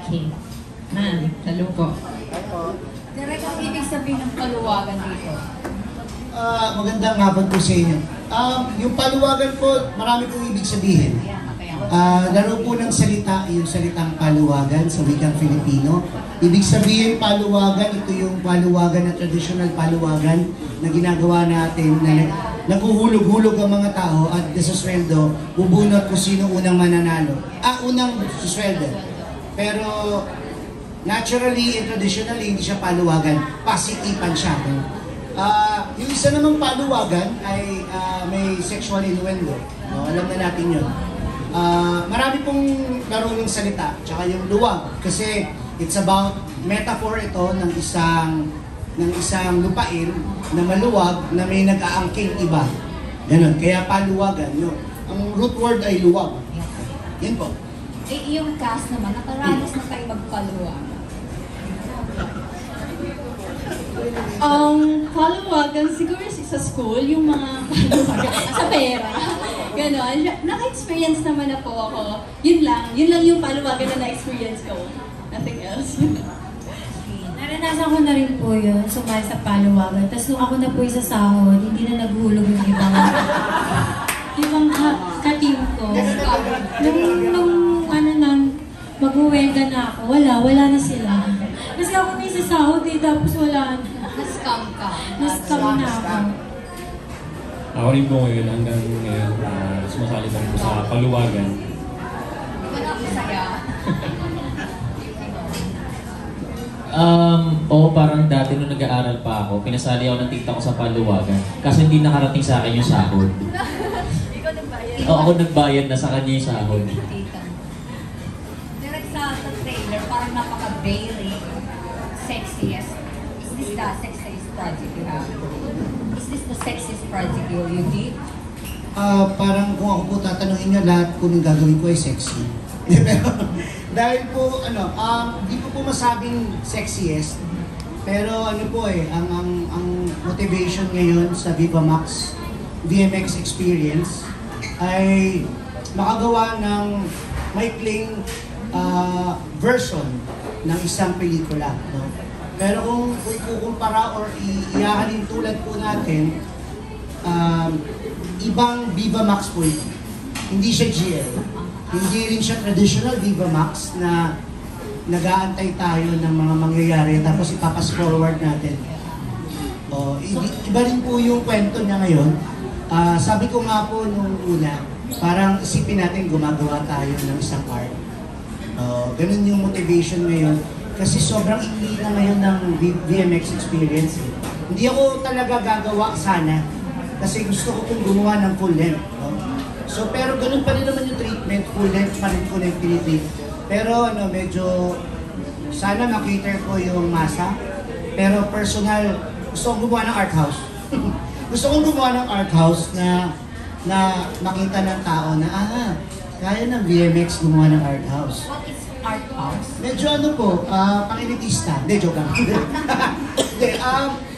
Okay. Ma'am, talo po. Direk, ang ibig sabihin ng paluwagan dito? Magandang hapon po sa inyo. Yung paluwagan po, marami pong ibig sabihin. Laro po ng salita, yung salitang paluwagan sa wikang Filipino. Ibig sabihin paluwagan, ito yung paluwagan na traditional paluwagan na ginagawa natin na naghuhulog-hulog ang mga tao at sa sweldo, bubunot kung sino unang mananalo. Unang sweldo. Pero naturally and traditionally, hindi siya paluwagan, pasitipan siya. Yung isa namang paluwagan ay may sexual innuendo. Alam na natin yun. Marami pong laro ng salita, tsaka yung luwag. Kasi it's about metaphor ito ng isang lupain na maluwag na may nag-aangking iba. Ganun. Kaya paluwagan. No? Ang root word ay luwag. Yan po. Yung cast naman, nakaranas na kayo magpaluwag. Paluwagan, siguro sa school, yung mga sa pera. Ganon. Naka-experience naman na po ako. Yun lang yung paluwagan na na-experience ko. Nothing else. Naranasan ko na rin po yun, sumali sa paluwagan. Tapos nung ako na po sa sahod, hindi na naghulog yung ibang ka-team ko. Nung mag-uwenda na ako, wala na sila. Kasi ako na sa sahod tapos wala na. Na-scam ka. Na-scam na ako. Ako rin po ngayon, hanggang ngayon, sumasali po sa paluwagan. Ikaw na masaya. Oo, parang dati nung nag-aaral pa ako, pinasali ako ng tita ko sa paluwagan. Kasi hindi nakarating sa akin yung sahod. Ikaw nagbayad? Oo, ako nagbayad na sa kanya yung sahod. Direk sa trailer, parang napaka-very sexiest. Is this the sexiest project you have? Is this the sexiest project you did? Parang kung ako po tatanungin nyo, lahat po ng gagawin ko ay sexy. Pero dahil po, di ko po masabing sexiest. Pero po ang motivation ngayon sa Viva Max VMX experience ay makagawa ng maikling version ng isang pelikula. No? Pero kung ikukumpara or iyahalin tulad po natin, ibang Viva Max po ito. Hindi siya GL. Hindi rin siya traditional Viva Max na nag-aantay tayo ng mga mangyayari tapos ipapas forward natin. Iba rin po yung kwento niya ngayon. Sabi ko nga po nung una, parang isipin natin gumagawa tayo ng isang art. Ganun yung motivation ngayon. Kasi sobrang ikli na ngayon ng VMX experience. Hindi ako talaga gagawa sana. Kasi gusto ko kong gumawa ng full length. No? So, pero ganun pa rin naman yung treatment. Full length pa rin ko na yung tinitreat. Pero medyo sana makater ko yung masa. Pero personal, gusto kong gumawa ng art house. Gusto kong gumawa ng art house na makita ng tao na kaya ng VMX gumawa ng art house. What is art house? Medyo pang-elitista. Hindi, joke lang.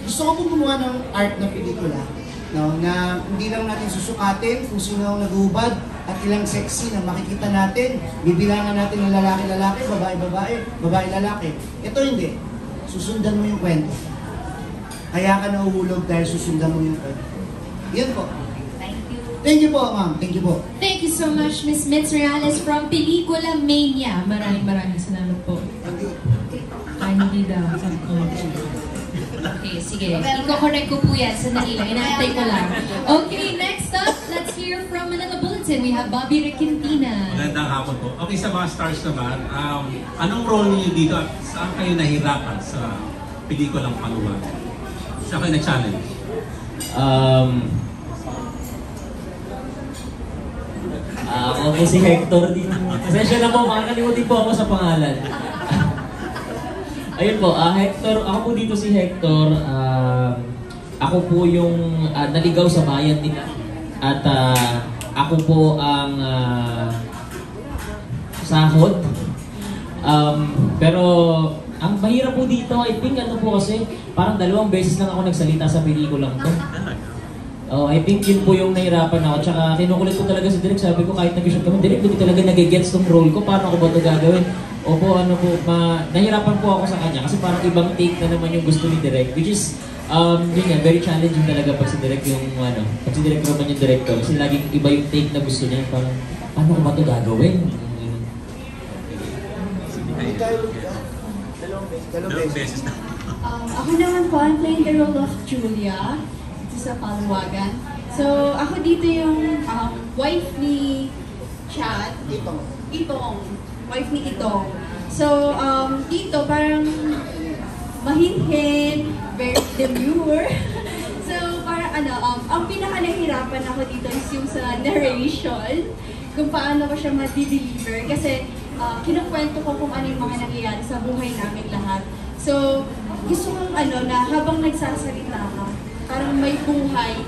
Gusto ko pong gumawa ng art na pelikula. No, na hindi lang natin susukatin kung sino ang naghubad at ilang sexy na makikita natin. Bibilangan natin ng lalaki-lalaki, babae-babae, babae-lalaki. Ito hindi. Susundan mo yung kwento. Kaya ka nahuhulog dahil susundan mo yung kwento. Yan po. Thank you po, ma'am. Thank you po. Thank you so much, Ms. Mitz Reales from Pelikula Mania. Maraming salamat po. Ay, hindi daw. Okay, sige. Iko-correct ko po yan. Sandali lang. Inaantay ko lang. Okay, next up, let's hear from Manila Bulletin. We have Bobby Requintina. Magandang hapon po. Okay, sa mga stars naman, anong role niyo dito at saan kayo nahirapan sa pelikulang paluwagan? Saan kayo na-challenge? Ako po si Hector dito. Pasensya na po, makakalimutin po ako sa pangalan. Ayun po, Hector, ako po dito si Hector. Ako po yung naligaw sa bayan nila. At ako po ang sahod. Pero ang mahirap po dito, I think po kasi, parang 2 beses lang ako nagsalita sa pelikulang to. I think yun po yung nahirapan ako. Tsaka kinukulit ko talaga si Direk. Sabi ko kahit nag-shoot kami, Direk, hindi talaga nag-gets tong role ko. Paano ako ba ito gagawin? Opo, ano po, nahirapan po ako sa kanya kasi parang ibang take na naman yung gusto ni Direk, which is, yun nga, very challenging talaga pag si Direk yung, pag si Direk Roman yung director, kasi laging iba yung take na gusto niya, parang, paano ko ba ito gagawin? Dalawang beses na. Ako naman po, I'm playing the role of Julia. Ito sa Paluwagan. So, ako dito yung wife ni Chad. Itong. Wife ni Itong. So, dito parang mahinhin, very demure. So, parang ang pinaka-nahirapan ako dito is yung sa narration. Kung paano ko siya ma-deliver. Kasi, kinukwento ko kung ano yung mga nangyayari sa buhay namin lahat. So, gusto kong na habang nagsasalita ka, parang may buhay.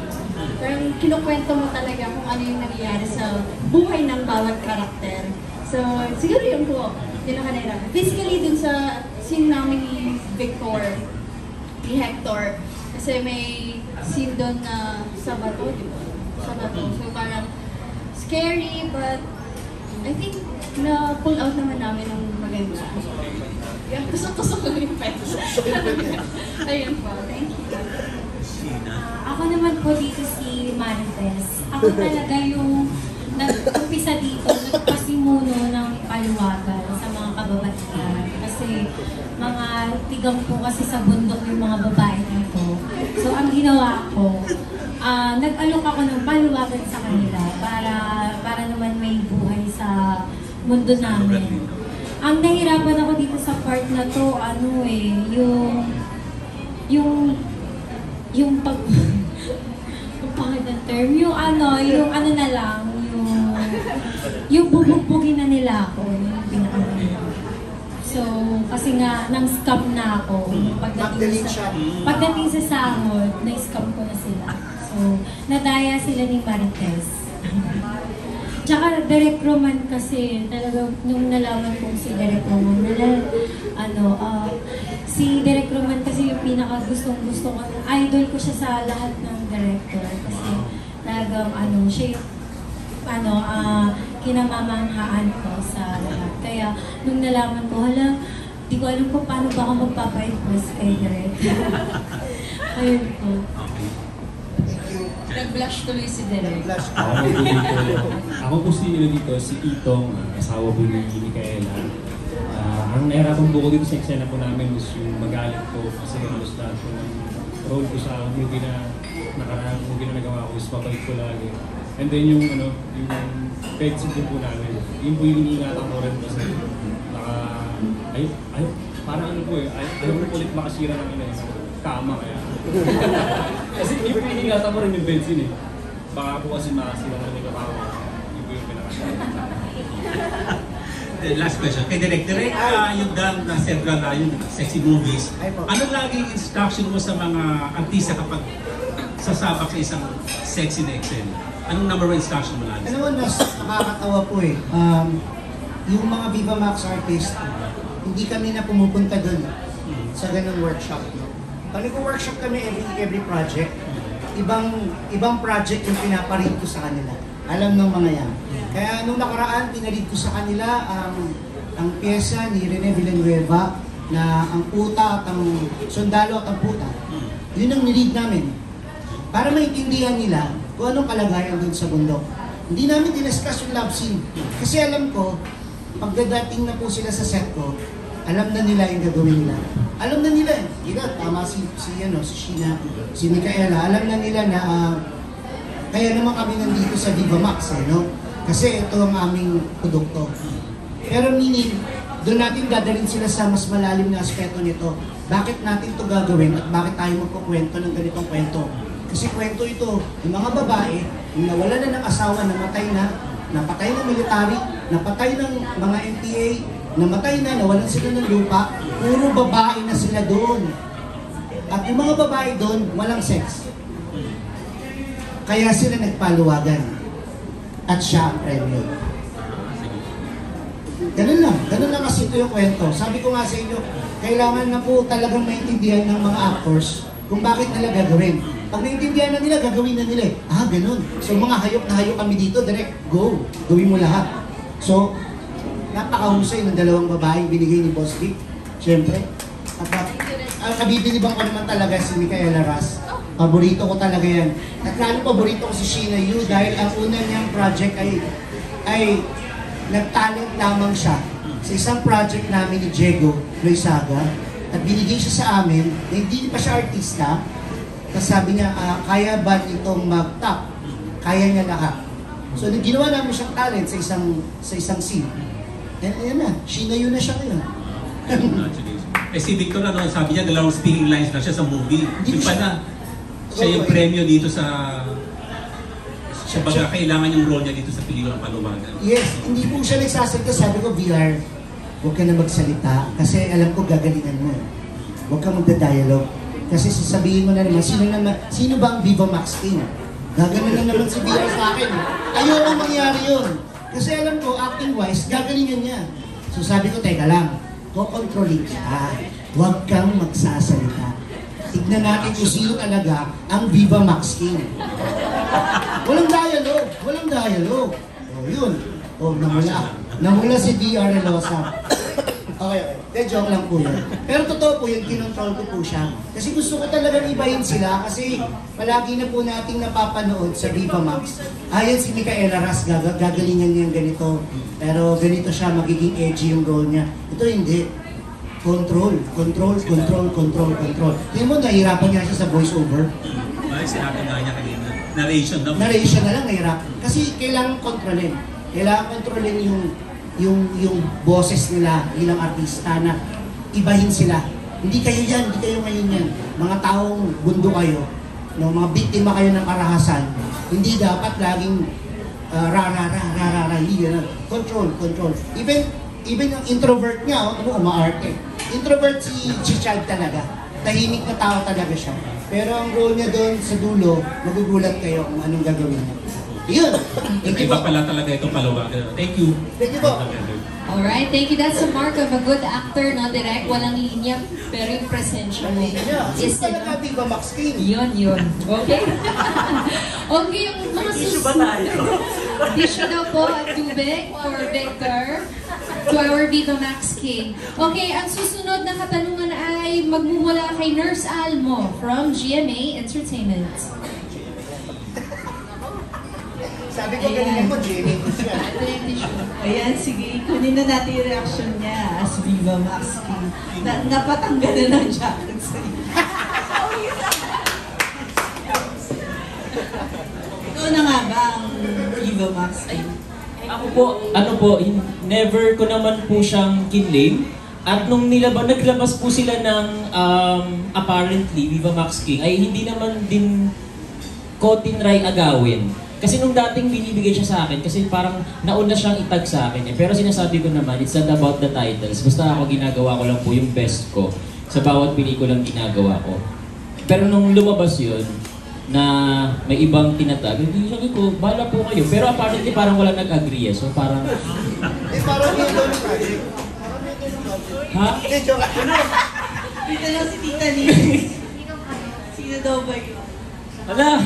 Parang kinukwento mo talaga kung ano yung nangyayari sa buhay ng bawat karakter. So, siguro yun po, pinaka-nahirapan. Basically, dun sa scene namin ni Victor, ni Hector, kasi may scene doon na sa bato, di ba? Sa bato. So, parang scary, but I think na-pull out naman namin ng maganda. Yeah, tusok-tusok lang yung pets. Ayun po, thank you. Ako naman po dito si Marites. Ako talaga yung nag-umpisa dito, nagpasimuno ng paluwagan sa mga kababaihan. Kasi mga tigang po kasi sa bundok yung mga babae dito. So ang ginawa ko, nag-alok ako ng paluwagan sa kanila para naman may buhay sa mundo namin. Ang nahirapan ako dito sa part na to, yung pag yung pangit ng term, yung na lang, yung bubugbugin na nila ako, yung pinaka. So, kasi nga, nang-scam na ako. Pagdating sa sahod, na-scam ko na sila. So, nadaya sila ni Marites. Tsaka Direk Roman kasi, talaga nung nalaman kong si Direk Roman, si Direk Roman kasi yung pinaka-gustong-gusto ko, idol ko siya sa lahat ng director. Kasi talagang siya yung kinamamanghaan ko sa lahat. Kaya nung nalaman ko, di ko alam kung paano ba ako magpapa-impress kay Direk. Ayun po. Nag-blush tuloy si Direk. Ako po si Itong, asawa po ni Micaela. Ang nahirapan po ko dito sa eksena po namin is yung magalit ko kasi halos lahat po ng role ko sa movie na nagawa ko is mabait ko lagi. And then yung bedsit po namin, yun po yung iniingatan ko rin kasi parang ayaw ko ulit makasira ng kama kaya. Kasi yun po yung iniingatan ko rin yung bedsit eh. Baka po kasi makasira ng kama, yun po yung pinakasira. Last question. Kay Director, yung dang na central na yung sexy movies, ano laging instruction mo sa mga artista kapag sasabak sa isang sexy na excel? Anong number one instruction mo lagi? Nakakatawa po eh. Yung mga Viva Max artist, hindi kami na pumupunta doon sa ganung workshop. Pag nag-workshop kami every project, ibang project yung pinaparead ko sa kanila. Alam ng mga yan. Kaya nung nakaraan, pinaread ko sa kanila ang pyesa ni Rene Villanueva na ang puta at ang sundalo at ang puta. Yun ang niread namin. Para maintindihan nila kung anong kalagayan doon sa bundok. Hindi namin diniscuss yung love scene. Kasi alam ko, pagdadating na po sila sa set ko, alam na nila yung gagawin nila. Alam na nila eh. Tama si Sheena, si Micaela. Alam na nila na kaya naman kami nandito sa Viva Max Kasi ito ang aming produkto. Pero meaning, doon natin dadalhin sila sa mas malalim na aspeto nito. Bakit natin ito gagawin at bakit tayo magkukwento ng ganitong kwento? Kasi kwento ito, yung mga babae, yung nawala na ng asawa, namatay na, napatay ng military, napatay ng mga NPA, namatay na, nawalan sila ng lupa, puro babae na sila doon. At yung mga babae doon, walang sex. Kaya sila nagpaluwagan. At siya ang premyo. Ganun lang kasi ito yung kwento. Sabi ko nga sa inyo, kailangan na po talagang maintindihan ng mga actors kung bakit nila gagawin. Pag naintindihan na nila, gagawin na nila ganun. So mga hayop na hayop kami dito, direct, go. Gawin mo lahat. So, napakahusay ng dalawang babaeng binigay ni Boss Vic. Siyempre. At ang kabibiliban ko naman talaga si Micaela Ras. Paborito ko talaga yan. At lalo paborito ko si Sheena Yu dahil ang una niyang project ay nagtalent lamang siya sa isang project namin ni Diego Loizaga. At binigay siya sa amin, na hindi pa siya artista. Tapos sabi niya, kaya ba nitong mag-top? Kaya niya lahat. So ginawa namin siyang talent sa isang scene. Ayan na, Sheena Yu na siya ngayon. Si Victor, sabi niya, dalawang speaking lines na siya sa movie. Yung pa na, siya yung premyo dito sa... Siya baga kailangan yung role niya dito sa pelikulang Paluwagan. Yes, hindi po siya nagsasalita. Sabi ko, VR, huwag ka na magsalita kasi alam ko gagalingan mo. Huwag ka magda-dialogue. Kasi sasabihin mo na naman, sino ba ang Viva Max King? Gagaling na naman si VR sa akin. Ayoko mangyari yun. Kasi alam ko, acting-wise, gagalingan niya. So sabi ko, teka lang, kokontrolin ka. Huwag kang magsasalita. Tignan natin kung sino talaga ang Viva Max King. Walang dialogue. Walang dialogue. O yun. O namula. Namula si VR Elosa. Okay. Joke lang po yun. Pero totoo po yun, kinontrol ko po siya. Kasi gusto ko talagang ibahin sila kasi palagi na po nating napapanood sa Viva Max. Ayan si Micaela Ras, gagalingan niya ganito. Pero ganito siya, magiging edgy yung role niya. Ito hindi. Control. Tingnan mo, nahihirapan niya siya sa voice-over. Ay, sinabi nga niya kanina. Narration na. Narration na lang, nahihirap. Kasi kailangan kontrolin. Kailangan kontrolin yung boses nila bilang artista na ibahin sila. Hindi kayo yan, hindi kayo ngayon yan. Mga taong bundo kayo, no, mga biktima kayo ng karahasan, hindi dapat laging hindi yan. Control. Even ang introvert niya, umaarte. Introvert si Chad talaga. Tahimik na tao talaga siya. Pero ang role niya doon sa dulo, magugulat kayo kung anong gagawin niya. Yun! Iba pala talaga itong Paluwagan. Thank you. Thank you po. Alright, thank you. That's a mark of a good actor, no? Direct, walang linya, pero yung presensya mo is talaga Viva Max King. Yun. Okay? Okay, yung mga susunod. Tissue daw po at tubig for Victor to our Viva Max King. Okay, ang susunod na katanungan ay magmumula kay Nurse Almo from GMA Entertainment. Sabi ko ganyan mo, Jamie. Ayan, sige, kunin na natin yung reaction niya as Viva Max King. Napatanggal na ng jacket sa'yo. Ikaw na nga ba ang Viva Max King? Ako po, never ko naman po siyang kinlame. At nung naglabas po sila ng apparently Viva Max King, ay hindi naman din ko tinry agawin. Kasi nung dating binibigay siya sa akin, kasi parang nauna siyang itag sa akin. Pero sinasabi ko naman, it's not about the titles. Basta ako ginagawa ko lang po yung best ko sa bawat pelikulang ginagawa ko. Pero nung lumabas yun, na may ibang tinatag, hindi sabi ko, bahala po kayo. Pero apparently parang wala nag-agree. So parang... parang yung Don Project. Ha? Dito lang si Tita Lee. Sino daw ba yun? Ala!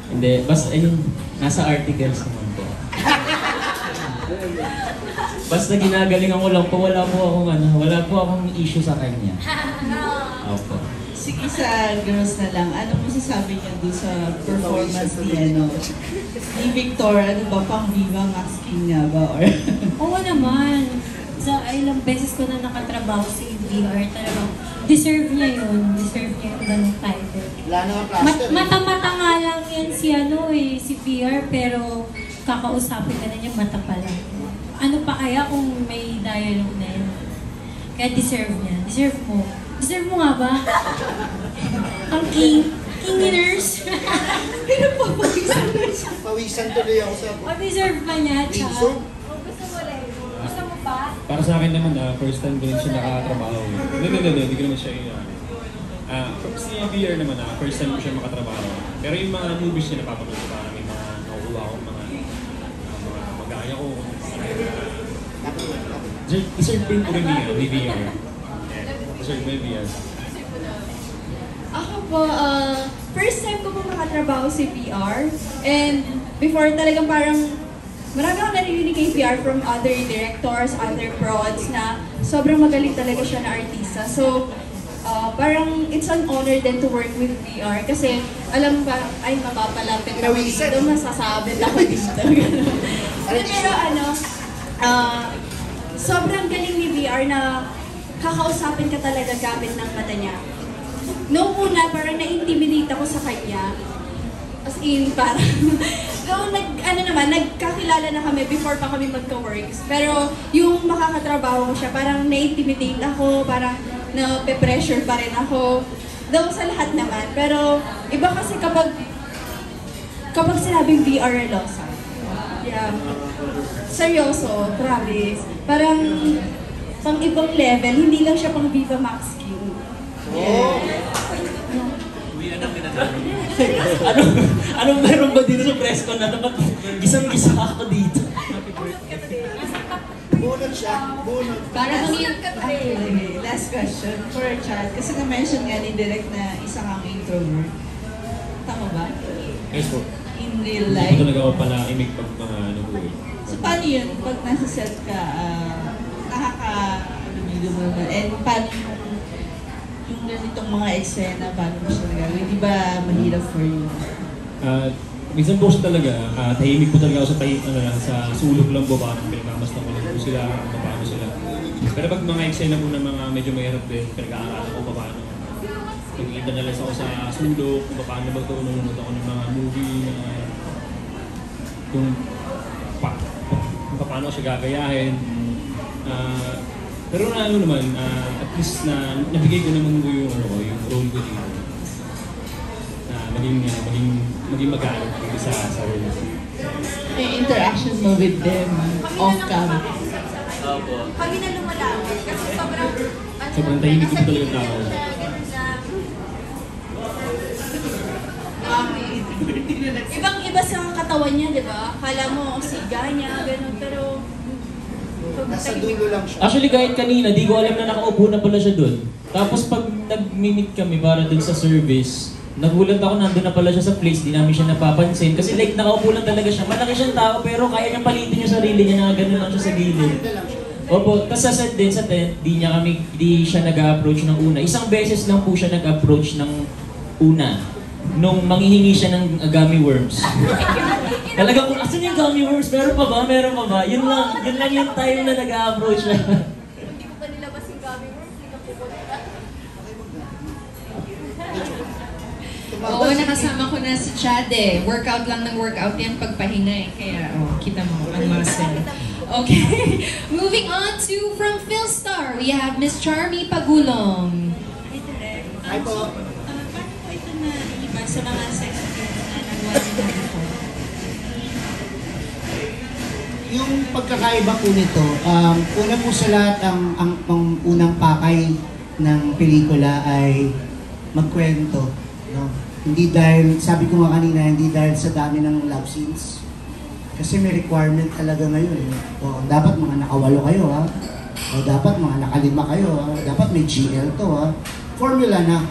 Hindi, basta ayun, nasa articles naman po. Basta ginagalingan ko lang po, wala po akong issue sa kanya. Opo. Sige, sa girls na lang, ano po sasabi niyo doon sa performance ni Victor? Ano ba, pang Viva Max King nga ba? Or... Oo naman. Sa ilang beses ko na nakatrabaho sa VR, talagang deserve niya yun. Deserve niya yung ganung title. Wala naman plaster. Mata-mata nga lang yan si VR, pero kakausapin ka na niya, mata pa lang. Ano pa kaya kung may dialogue na yun? Kaya deserve niya. Deserve mo. Deserve mo nga ba? Ang king winners. Pero papawisan na siya. Pawisan tuloy ako sa... O deserve ba niya, Cha? Para sa akin naman, first time ko rin siya nakatrabaho. Hindi ko naman siya si VR naman, first time ko siya makatrabaho. Pero yung mga movies niya napapanood ko, parang may mga nakukuha akong mga mag-aaya ko. Deserve din po rin ni VR. Deserve mo yung VR. Ako po, first time ko po makatrabaho si VR. And before talagang parang marami akong naririnig kay PR from other directors, other prods na sobrang magaling talaga siya na artista. So, parang it's an honor din to work with VR kasi alam mo parang, ay mapapalapit ako dito, masasabit ako dito. Pero sobrang galing ni VR na kakausapin ka talaga gamit ng mata niya. Noong una, parang na-intimidate ako sa kanya. As in, parang, nagkakilala na kami before pa kami magka-works. Pero yung makakatrabaho ko siya, parang na-intimidate ako, parang na-pressure pa rin ako. Though sa lahat naman. Pero iba kasi kapag sinabing VR Relosa. Yeah. Seryoso, promise. Parang pang ibang level, hindi lang siya pang Viva Max Q. Yeah. Anong meron ba dito sa press con na dapat gisang-gisa ako dito? Bunod siya, bunod. Para Last question for Chad. Kasi na-mention nga ni Direk na isa kang introvert. Tama ba? Yes po. In real Hindi life? ko talaga ako pala imig pag mga nabuhay. So paano yun? Pag nasa set ka, nakaka-video mo naman. And paano yung ganitong mga eksena, paano mo siya nagagawin? Di ba mahirap for you? Minsan po siya talaga, tahimik po talaga ako sa sulok lang po, parang pinagmamastan ko lang po sila, kung paano sila. Pero pag mga eksena po na mga medyo mahirap din, pinag-aaralan ko paano. Nag-internalize ako sa sulok, kung paano magtunod ako ng mga movie na kung paano siya gagayahin. Pero at least na nabigay ko naman ko yung role ko dito. Maging magalang dito sa role. Yung interaction mo with them off-cam. Kami na lumalawag kasi Sobrang tahimik ko talaga tao. Ibang-iba sa katawan niya, di ba? Kala mo, siga niya, gano'n, pero Nasa dulo lang siya. Actually, kahit kanina, di ko alam na nakaupo na pala siya doon. Tapos pag nag-meet kami para dun sa service, nagulat ako, nandun na pala siya sa place, di namin siya napapansin. Kasi like, nakaupo lang talaga siya. Malaki siyang tao, pero kaya niyang palitin yung sarili niya na gano'n lang siya sa gilid. Opo, tapos sa set din, sa tent, di siya nag-approach ng una. Isang beses lang po siya nag-approach ng una. Nung manghihingi siya ng gummy worms. Talaga kung asan yung gummy worms? Meron pa ba? Meron pa ba? Yun lang yung time na nag-approach siya. Hindi ko pa nilabas yung gummy worms, hindi ka pupunta. Oo, nakasama ko na si Chad eh. Workout lang ng workout yan pagpahinga eh. Kaya, kita mo, ang muscle. Okay, moving on to from Philstar, we have Miss Charmy Pagulong. Hi po. Paano po ito na iba sa mga sex games na nagawa niyo before? Yung pagkakaiba po nito, una po sa lahat, ang unang pakay ng pelikula ay magkwento. No? Hindi dahil, sabi ko nga kanina, hindi dahil sa dami ng love scenes. Kasi may requirement talaga ngayon. O, dapat mga nakawalo kayo, ha? O dapat mga nakalima kayo, ha? Dapat may GL to, ha? Formula na.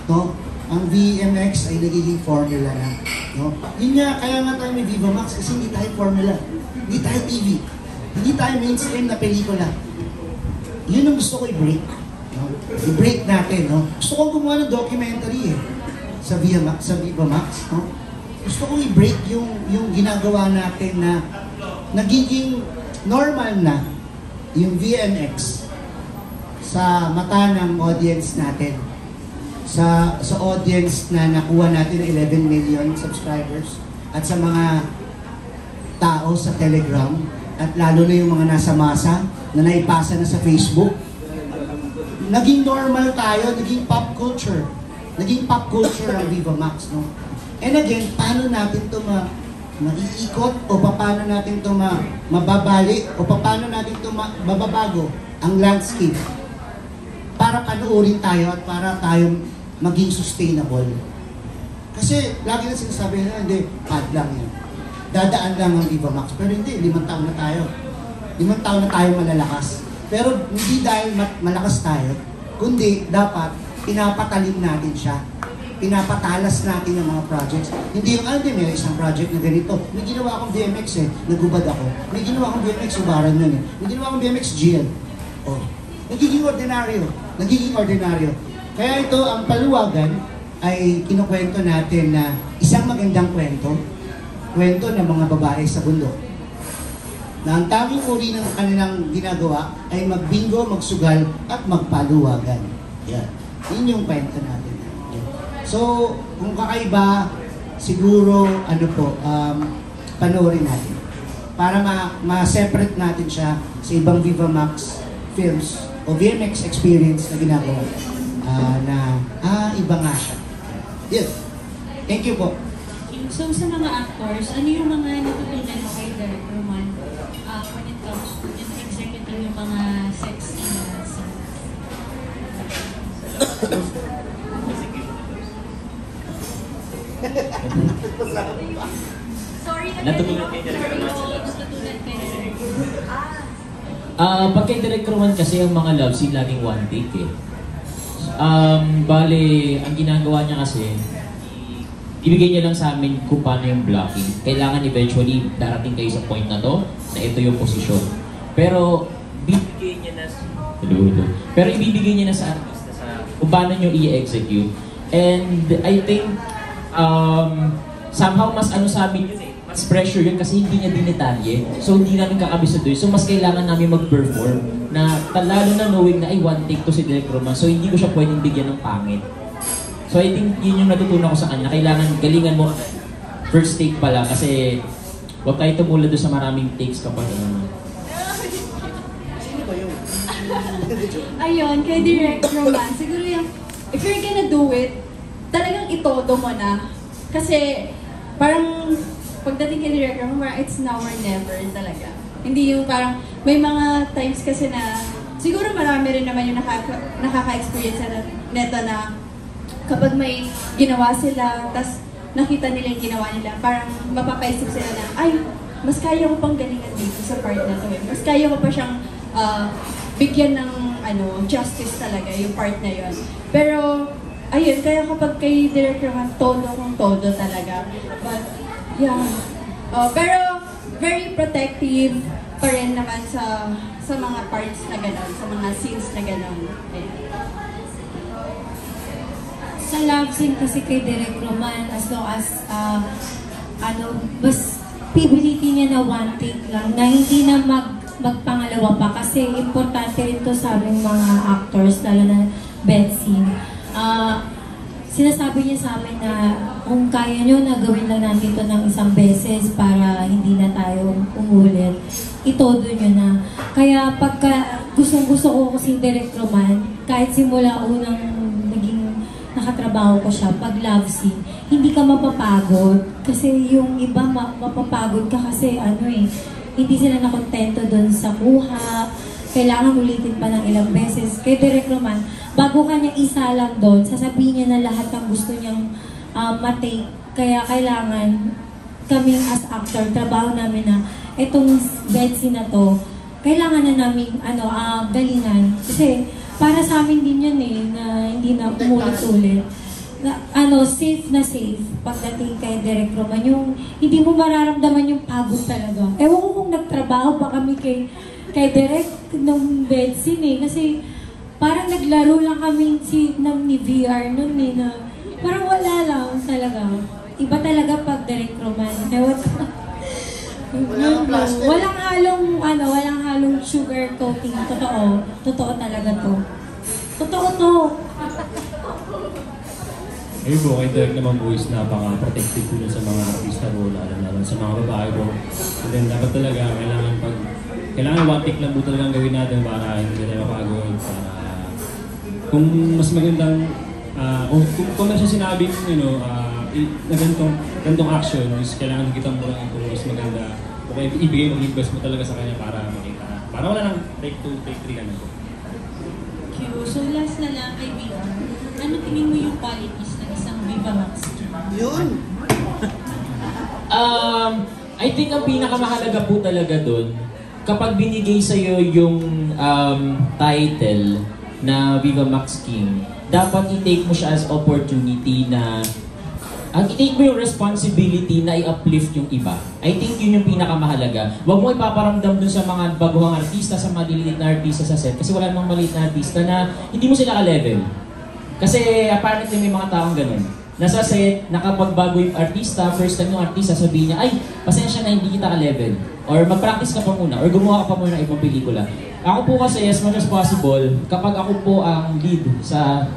No? Ang VMX ay nagiging formula na. No? Yun nga, kaya nga tayo may Viva Max kasi hindi tayo formula. Hindi tayo TV. Hindi tayo mainstream na pelikula. Yun ang gusto ko i-break. No? I-break natin. No? Gusto ko gumawa ng documentary sa Viva Max. No? Gusto kong i-break yung ginagawa natin na nagiging normal na yung VMX sa mata ng audience natin. Sa audience na nakuha natin ng 11 million subscribers at sa mga tao sa Telegram at lalo na yung mga nasa masa na naipasa na sa Facebook. Naging normal tayo, naging pop culture. Naging pop culture ang Viva Max, no? And again, paano natin ito maiikot o paano natin ito mababalik o paano natin ito mababago ang landscape para panoorin tayo at para tayong maging sustainable. Kasi lagi na sinasabi na, hindi, pad lang yan. Dadaan lang ang Viva Max. Pero hindi, 5 taon na tayo. 5 taon na tayo malalakas. Pero hindi dahil malakas tayo, kundi dapat pinapatalim natin siya pinapatalas natin yung mga projects. Hindi yung may isang project na ganito. May ginawa akong BMX nagubad ako. May ginawa akong BMX, ubaran nun May ginawa akong BMX, GL. Oh. Nagiging ordinaryo. Kaya ito, ang paluwagan, ay kinukwento natin na isang magandang kwento ng mga babae sa bundok. Na ang tanging uri ng kanilang ginagawa ay magbingo, magsugal, at magpaluwagan. Yan. Yun yung kwento natin. So, kung kakaiba, siguro, panoorin natin. Para ma-separate natin siya sa ibang Viva Max films o VMX experience na ginagawa. Iba nga siya. Yes. Thank you po. So, sa mga actors, ano yung mga natutunan mo kay Direk Roman when it comes to executing yung mga sexy na scenes? Sorry na Natutunan kay Direk Roman. natutunan kay Direk. Pag kay Direk Roman kasi ang mga love scene laging one take Bale, ang ginagawa niya kasi, ibigay niya lang sa amin kung paano yung blocking. Kailangan eventually darating kayo sa point na to, na ito yung posisyon. Pero, ibibigay niya na sa artista kung paano nyo i-execute. And I think, somehow mas sa amin yun mas pressure yun kasi hindi niya dinetalye. So hindi namin kakabisa doon. So mas kailangan namin mag-perform na lalo na knowing na ay one take to si Direk Roman. So hindi ko siya pwedeng bigyan ng pangit. So I think yun yung natutunan ko sa kanya. Kailangan galingan mo first take pala kasi huwag tayo tumulad doon sa maraming takes kapag Ayun, kay Direk Roman, siguro yung, if you're gonna do it, talagang itodo mo na. Kasi, parang, pagdating kay Direk Roman, it's now or never talaga. Hindi yung parang, may mga times kasi na, siguro marami rin naman yung nakaka-experience na neto na kapag may ginawa sila, tas nakita nila yung ginawa nila, parang mapapaisip sila na, ay, mas kaya ko pang galingan dito sa part na to. Mas kaya ko pa siyang bigyan ng justice talaga, yung part na yun. Pero, ayun, kaya kapag kay Direk Roman, todo kung todo talaga. But, yeah. Pero, very protective pa rin naman sa mga parts na gano'n, sa mga scenes na gano'n. Sa love scene kasi kay Direk Roman, as long as, mas pipilitin niya na one take lang, na hindi na magpangalawa pa kasi importante rin to sa aming mga actors, lalo na bed scene. Sinasabi niya sa amin na kung kaya nyo na gawin lang natin ito ng isang beses para hindi na tayo umulit, itodo nyo na. Kaya pagka gustong-gusto ko kasi Direk Roman, kahit simula unang naging nakatrabaho ko siya, pag love scene, hindi ka mapapagod. Kasi yung iba mapapagod ka kasi hindi sila nakontento doon sa kuha, kailangan ulitin pa ng ilang beses. Kay Direk Roman, bago ka niya isa lang doon, sasabihin niya na lahat ng gusto niyang matake. Kaya kailangan kaming as actor, trabaho namin na itong bed scene na to, kailangan na namin galingan. Kasi para sa amin din yun na hindi na umulit-ulit. Safe na safe pagdating kay Direk Roman. Yung hindi mo mararamdaman yung pagod talaga. Ewan ko kung nagtrabaho pa kami kay Direk ng bed scene kasi parang naglaro lang kami ni VR nun na parang wala lang talaga. Iba talaga pag Direk Roman. Ewan ko. Walang halong sugar coating. Totoo talaga to. Totoo to. Ayun po, kay Direk naman po is napaka-protective po sa mga artista po, lalo sa mga babae po. And then dapat talaga, kailangan one take lang po talagang gawin natin para hindi tayo mapagod. Kung mas magandang, kung meron siya sinabing, na ganitong action, is kailangan kita mo lang kung mas maganda. Okay, ibigay mo, invest mo talaga sa kanya para makita. Para wala lang take 2, take 3 ka na po. So last na lang kay Viva, ano tingin mo yung qualities ng isang Viva Max? Yun! I think ang pinakamahalaga po talaga doon, kapag binigay sa'yo yung title na Viva Max King, dapat i-take mo siya as opportunity na i-take mo yung responsibility na i-uplift yung iba. I think yun yung pinakamahalaga. Huwag mo ipaparamdam dun sa mga baguhang artista, sa maliliit na artista sa set. Kasi wala namang maliit na artista na hindi mo sila ka-level. Kasi apparently may mga taong ganun. Nasa set, nakapagbago yung artista, first time yung artista, sabihin niya, ay, pasensya na hindi kita ka-level. Or mag-practice ka pa muna, or gumawa ka pa muna ng ibang pelikula. Ako po kasi, as much as possible, kapag ako po ang lead sa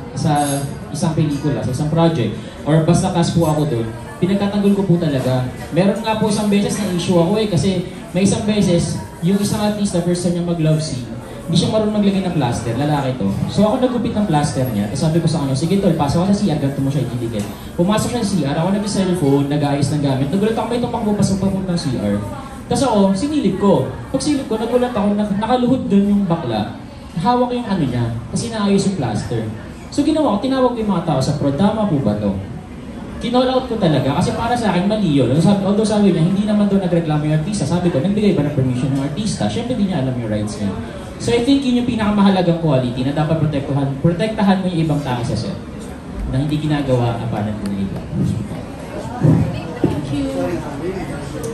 isang pelikula, sa isang project, or basta cast po ako doon, pinagtatanggol ko po talaga. Meron nga po isang beses na issue ako kasi may isang beses, yung isang artista, first time niya mag-love scene, hindi siya marunong maglagay ng plaster, lalaki to. So ako nagupit ng plaster niya, tapos sabi ko sa kanya, sige tol, pasok ka sa CR, ganito mo siya ididikit. Pumasok siya sa CR, ako nag-cellphone, nag-ayos ng gamit, nagulat ako may tumakbo pasok ng CR. Tapos ako, sinilip ko. Pag silip ko, nagulat ako, nakaluhod doon yung bakla. Hawak yung ano niya, kasi naayos yung plaster. So ginawa ko, tinawag ko yung mga tao sa prod, tama po ba to? Kinall out ko talaga, kasi para sa akin mali yun. Although sabi niya, hindi naman doon nagreklamo yung artista. Sabi ko, nagbigay ba ng permission ng artista? Siyempre hindi niya alam yung rights niya. So I think yun yung pinakamahalagang quality na dapat protektahan mo yung ibang tao sa set. Na hindi ginagawa apparently na iba.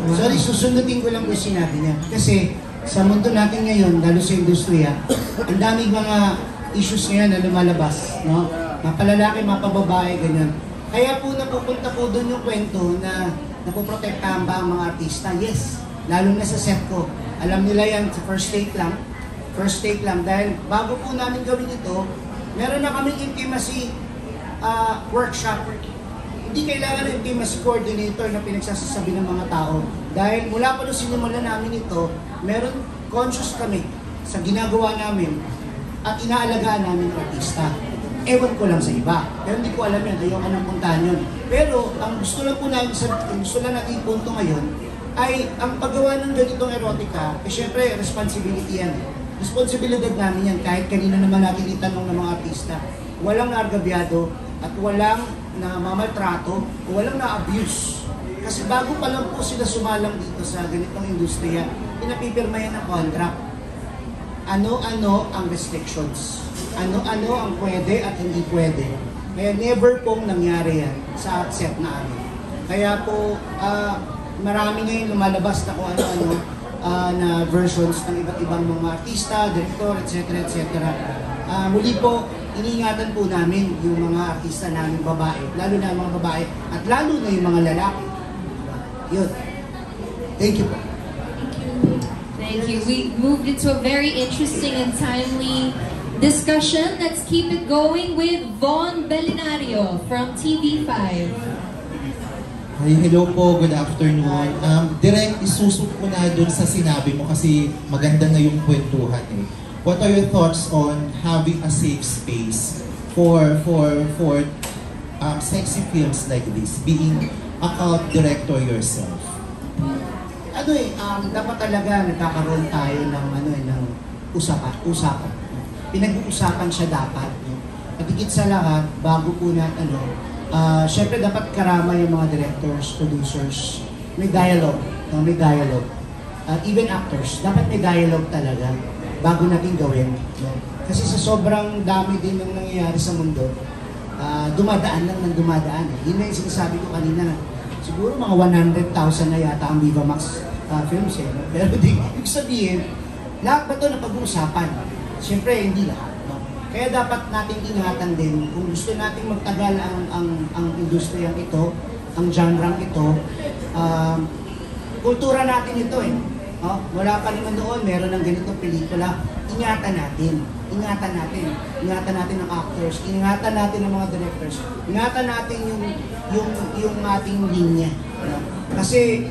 Sorry, susundutin ko lang yung sinabi niya. Kasi sa mundo natin ngayon, lalo sa industriya, ang daming mga issues ngayon na lumalabas. No? Mapalalaki, mapababae, ganyan. Kaya po napupunta po doon yung kwento na napoprotektahan ba ang mga artista? Yes, lalo na sa set ko. Alam nila yan sa first take lang. First take lang. Dahil bago po namin gawin ito, meron na kaming intimacy workshop. Hindi kailangan ng intimacy coordinator na pinagsasasabi ng mga tao. Dahil mula pa nung sinimula namin ito, meron conscious kami sa ginagawa namin at inaalagaan namin ng artista. Ewan ko lang sa iba. Pero hindi ko alam yan. Ayoko nang puntahan yun. Pero ang gusto lang po namin, gusto lang natin punto ngayon, ay ang paggawa ng ganitong erotica, eh syempre, responsibility yan. Responsibilidad namin yan. Kahit kanina naman natin itanong ng mga artista, walang naargabyado at walang na mamaltrato o walang na-abuse. Kasi bago pa lang po sila sumalang dito sa ganitong industriya, pinapipirma yan ng contract. Ano-ano ang restrictions? Ano-ano ang pwede at hindi pwede? Kaya never pong nangyari yan sa set na amin. Kaya po, marami ngayon lumalabas na kung ano-ano na versions ng iba't ibang mga artista, director, etc. etc. Muli po, iniingatan po namin yung mga artista namin babae, lalo na mga babae, at lalo na yung mga lalaki. Yun. Thank you po. Thank you. We moved into a very interesting and timely discussion. Let's keep it going with Von Belinario from TV5. Hi, hello po, good afternoon. Direct, isusok ko na dun sa sinabi mo kasi maganda na yung kwentuhan eh. What are your thoughts on having a safe space for sexy films like this, being a cult director yourself? Dapat talaga nagkakaroon tayo ng usapan. Pinag-uusapan siya dapat. No? At higit sa lahat, bago po natin, syempre dapat karama yung mga directors, producers. May dialogue. No? May dialogue. Even actors, dapat may dialogue talaga bago natin gawin. No? Kasi sa sobrang dami din ng nangyayari sa mundo, dumadaan lang ng dumadaan. Yun na yung sinasabi ko kanina. Siguro mga 100,000 na yata ang Viva Max films eh. No? Pero ibig sabihin, lahat ba ito na pag-uusapan? Siyempre, hindi lahat. No? Kaya dapat natin ingatan din kung gusto natin magtagal ang industriyang ito, ang genre ito, kultura natin ito eh. No? Wala pa naman noon, meron ng ganitong pelikula. Ingatan natin. Ingatan natin. Ingatan natin ang actors. Ingatan natin ang mga directors. Ingatan natin yung ating linya. No? Kasi,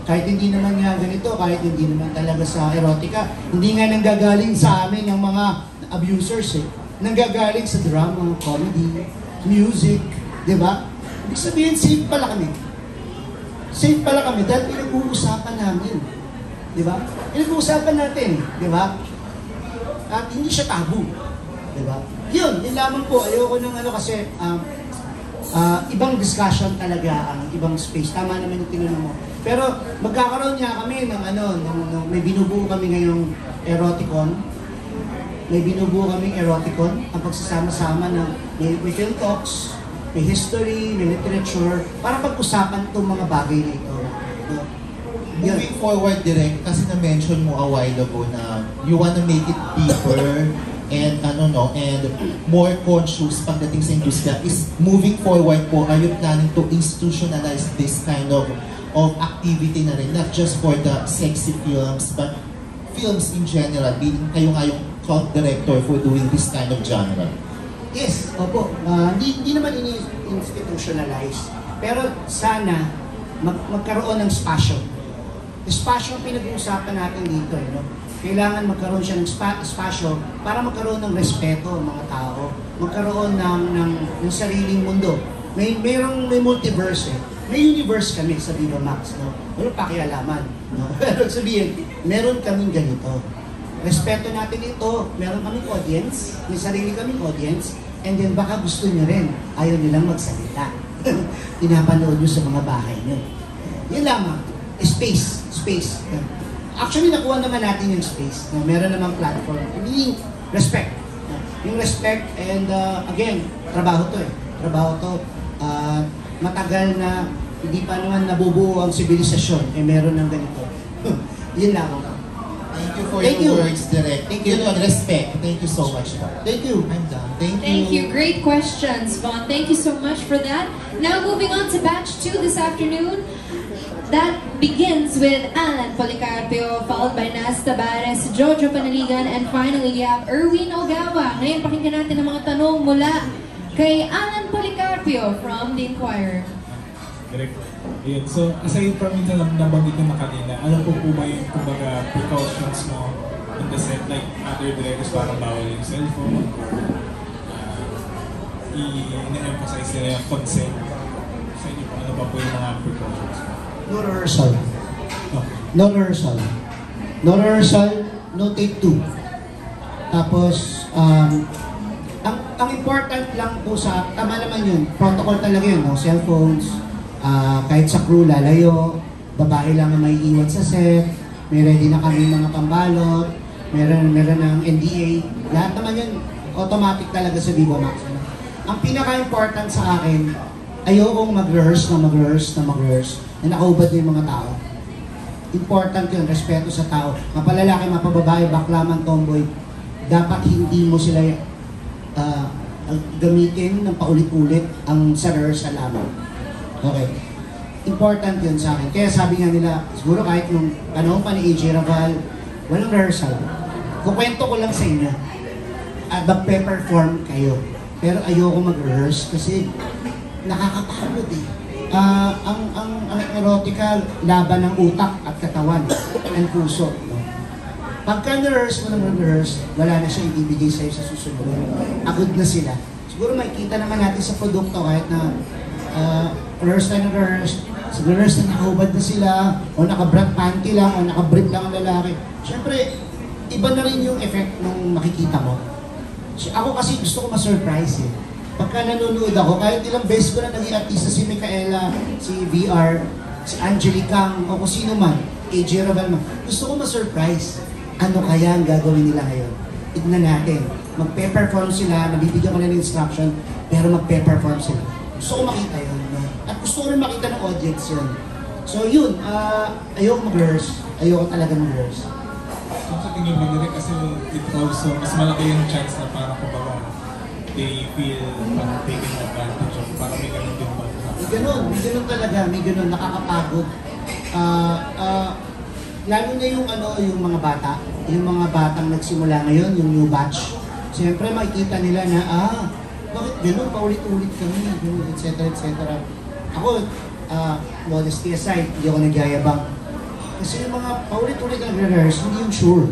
kahit hindi naman nga ganito, kahit hindi naman talaga sa erotica, hindi nga nanggagaling sa amin ang mga abusers eh. Nanggagaling sa drama, comedy, music, di ba? Ibig sabihin, safe pala kami. Safe pala kami dahil pinag-uusapan namin. Di ba? Pinag-uusapan natin, di ba? At hindi siya tabu. Di ba? Yun lamang po. Ayoko ng kasi ibang discussion talaga ang ibang space. Tama naman yung tinanong mo. Pero magkakaroon niya kami ng may binubuo kami ngayong Eroticon. may binubuo kaming eroticon, ang pagsasama-sama ng may film talks, may history, may literature, para pag-usapan itong mga bagay na ito. No? Yun. Moving forward, Direk, kasi na-mention mo a while ago na you wanna make it deeper and and more conscious pagdating sa industriya. Is moving forward po, are you planning to institutionalize this kind of activity na rin, not just for the sexy films, but films in general, being kayo nga yung cult director for doing this kind of genre? Yes, opo. Hindi naman ini-institutionalize. Pero sana magkaroon ng spasyo. Spasyo ang pinag-uusapan natin dito. No? Kailangan magkaroon siya ng spasyo para magkaroon ng respeto ang mga tao. Magkaroon ng sariling mundo. May multiverse eh. May universe kami sa Viva Max. No? Walang pakialaman. No? Pero sabihin, meron kaming ganito. Respeto natin ito. Meron kaming audience. May sarili kaming audience. And then baka gusto nyo rin. Ayaw nilang magsalita. Pinapanood nyo sa mga bahay nyo. Yun lamang. Space. Actually, nakuha naman natin yung space. Meron namang platform. Meaning, respect. Yung respect and again, trabaho to eh. Trabaho to. Matagal na hindi pa naman nabubuo ang sibilisasyon. Meron ng ganito. Yun lamang. Thank you for your words, Direk. Thank you. Respect. Thank you so much. Thank you. I'm done. Thank you. Thank you. Great questions, Vaughn. Thank you so much for that. Now moving on to batch 2 this afternoon. That begins with Alan Policarpio, followed by Nas Tabares, Jojo Panaligan, and finally we have Erwin Ogawa. Ngayon pakinggan natin ang mga tanong mula kay Alan Policarpio from The Inquirer. Correct. Ayun. So, aside from yung nabanggit na kanina, ano po ba yung kumbaga precautions mo on the set, like other directors parang bawal yung cellphone or i-emphasize nila yung consent? Sa inyo po, ano ba po yung mga precautions mo? No rehearsal. Okay. No rehearsal. No rehearsal, no take 2. Tapos, ang important lang po sa, tama naman yun, protocol talaga yun, no? Cellphones, kahit sa crew, lalayo, babae lang ang may iwan sa set, may ready na kami mga pambalot, meron ng NDA, lahat naman yun, automatic talaga sa Viva Max. Ang pinaka-important sa akin, ayokong mag-rehearse na nakaubad na yung mga tao. Important yun, respeto sa tao. Mapalalaki, mapababae, bakla man, tomboy, dapat hindi mo sila gamitin ng paulit-ulit ang sa rehearsal lamang. Okay. Important yun sa akin. Kaya sabi nga nila, siguro kahit nung panahon pa ni AJ Raval, walang rehearsal. Kukwento ko lang sa inyo. At magpe-perform kayo. Pero ayoko mag-rehearse kasi nakakapagod eh. Ang erotica, laban ng utak at katawan and puso. No? Pagka na-rehearse mo ng rehearse, wala na siya ibibigay sa'yo sa susunod. Agod na sila. Siguro makikita naman natin sa produkto kahit na rehearse na rehearse, rehearse na nakahubad na sila, o naka-brat panty lang, o naka-brief lang ang lalaki. Siyempre, iba na rin yung effect nung makikita mo. Ako kasi gusto ko ma-surprise eh. Pagka nanonood ako, kahit ilang beses ko na naging artista, si Micaela, si VR, si Angelica, o kung sino man, AJ Raval man, gusto ko ma-surprise. Ano kaya ang gagawin nila ngayon? Tignan natin. Magpe-perform sila, nabibigyan ko na ng instruction, pero magpe-perform sila. Gusto ko makita yun. No? At gusto ko rin makita ng audience yun. So yun, ayoko mag-rehearse. Ayoko talaga mag-rehearse. So sa tingin mo nila kasi it also, mas malaki yung chance na parang kumbaga they feel parang taking advantage of, parang may ganun din ba? May ganun talaga, may ganun, nakakapagod. Lalo na yung yung mga bata, yung mga batang nagsimula ngayon, yung new batch. Siyempre makikita nila na, bakit ganun, paulit-ulit kami, etc. Ako, modesty aside, hindi ako nagyayabang. Kasi yung mga paulit-ulit na rehearse, hindi yung sure.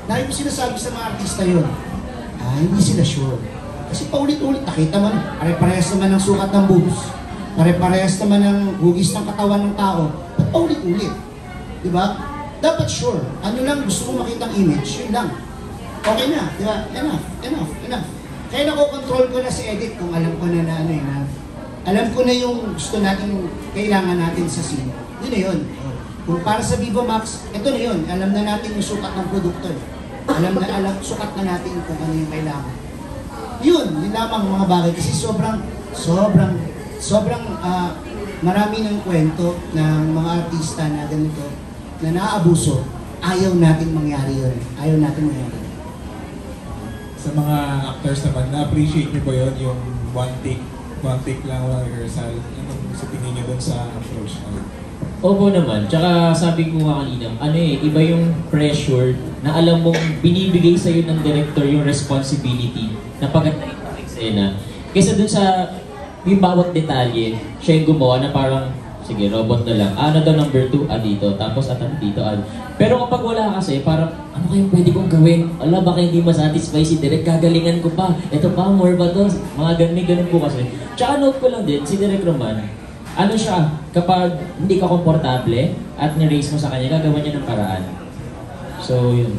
Dahil yung sinasabi sa mga artista yun, hindi sila sure. Kasi paulit-ulit, nakita mo, pare-parehas naman ng sukat ng boobs, pare-parehas naman ng hugis ng katawan ng tao, at paulit-ulit. Diba? Dapat sure. Ano lang, gusto ko makita ang image, yun lang. Okay na, diba? Enough. Kaya nakokontrol ko na si Edith kung alam ko na alam ko na yung gusto natin, kailangan natin sa scene. Yun na yun. Kung para sa Viva Max, ito na yun. Alam na natin yung sukat ng produkto. Alam na alam, sukat na natin kung ano yung kailangan. Yun lamang mga bagay kasi sobrang marami ng kwento ng mga artista na ganito na naaabuso. Ayaw natin mangyari yun. Ayaw natin mangyari. Sa mga actors naman, na-appreciate niyo ba yun yung one take lang, walang rehearsal? Anong sa tingin niyo dun sa approach na yun? Opo naman. Tsaka sabi ko nga kanina, iba yung pressure na alam mong binibigay sa'yo ng director yung responsibility na pagkatayin ng eksena. Kaysa dun sa yung bawat detalye, siya yung gumawa na parang, sige, robot na lang. Ano daw number 2? Dito. Tapos dito. Pero kapag wala kasi, parang, ano kayong pwede kong gawin? Ala, baka hindi masatisfy si Direk, gagalingan ko pa. Ito pa, more ba to? Mga ganun po kasi. Tsaka note ko lang din, si Direk Roman, ano siya, kapag hindi ka komportable at ni-raise mo sa kanya, gagawa niya ng paraan. So, yun.